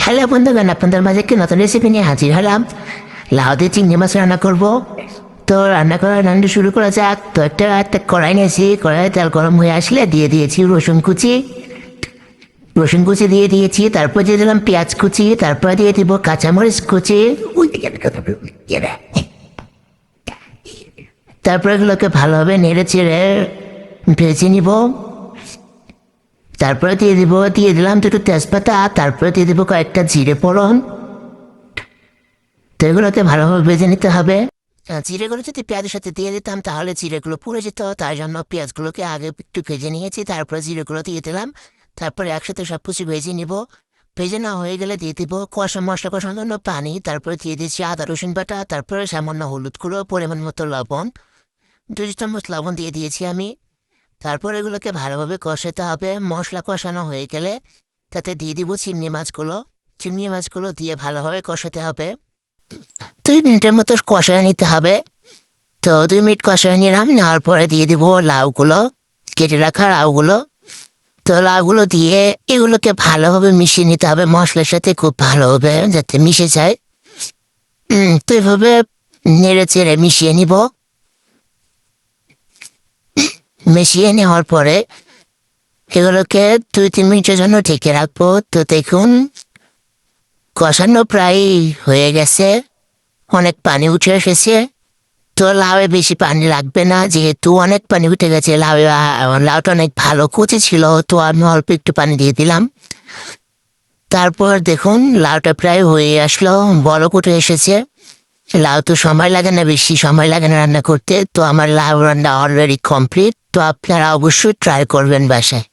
Hello বন্ধুগণ, আপনাদের মাঝে একটি নতুন রেসিপি নিয়ে হাজির হলাম। লাউ দিয়ে চিংড়ি মাছ রান্না করবো। তো রান্না করা রান্না শুরু করা যাক। তো একটা কড়াই নিয়েছি, কড়াই তেল গরম হয়ে আসলে দিয়ে দিয়েছি রসুন কুচি দিয়ে দিয়েছি। তারপর দিয়ে দিলাম পেঁয়াজ কুচি, তারপর দিয়ে দিব কাঁচামরিচ কুচি। তারপর এগুলোকে ভালোভাবে নেড়ে চেড়ে ভেজে নিব। তারপরে দিয়ে দিলাম দুটো তেজপাতা, তারপরে দিয়ে দিব কয়েকটা জিরে ফোড়ন। তো এগুলোকে ভালোভাবে ভেজে নিতে হবে। জিরেগুলো যদি পেঁয়াজের সাথে দিয়ে দিতাম তাহলে জিরেগুলো পুড়ে যেত, তাই জন্য পেঁয়াজগুলোকে আগে একটু ভেজে নিয়েছি, তারপরে জিরেগুলো দিয়ে দিলাম। তারপরে একসাথে সব কিছু ভেজে নিব। ভেজে না হয়ে গেলে দিয়ে দিব মশলা কষানোর জন্য পানি, তারপরে দিয়ে দিচ্ছি আদা রসুন বাটা, তারপরে সামান্য হলুদ গুঁড়ো, পরিমাণ মতো লবণ, 2 চামচ লবণ দিয়ে দিয়েছি আমি। তারপর এগুলোকে ভালোভাবে কষাতে হবে। মশলা কষানো হয়ে গেলে তাতে দিয়ে দিব চিংড়ি মাছগুলো দিয়ে ভালোভাবে কষাতে হবে। 2 মিনিটের মতো কষায় নিতে হবে। তো 2 মিনিট কষায় নিলাম, নেওয়ার পরে দিয়ে দিব লাউগুলো, কেটে রাখা লাউগুলো। তো লাউগুলো দিয়ে এগুলোকে ভালোভাবে মিশিয়ে নিতে হবে মশলার সাথে, খুব ভালোভাবে যাতে মিশে যায়। তো এভাবে নেড়ে চেড়ে মিশিয়ে নেওয়ার পরে এগুলোকে 2-3 মিনিটের জন্য ঢেকে রাখবো। তো দেখুন কষানো প্রায় হয়ে গেছে, অনেক পানি উঠে এসেছে। তো লাউয়ে বেশি পানি লাগবে না, যেহেতু অনেক পানি উঠে গেছে। লাউটা অনেক ভালো কুচি ছিল, তো আমি অল্প একটু পানি দিয়ে দিলাম। তারপর দেখুন লাউটা প্রায় হয়ে আসলো, বড় উঠে এসেছে। লাউ তো সময় লাগে না, বেশি সময় লাগে না রান্না করতে। তো আমার লাউ রান্না অলরেডি কমপ্লিট। তো আপনারা অবশ্যই ট্রাই করবেন বাসায়।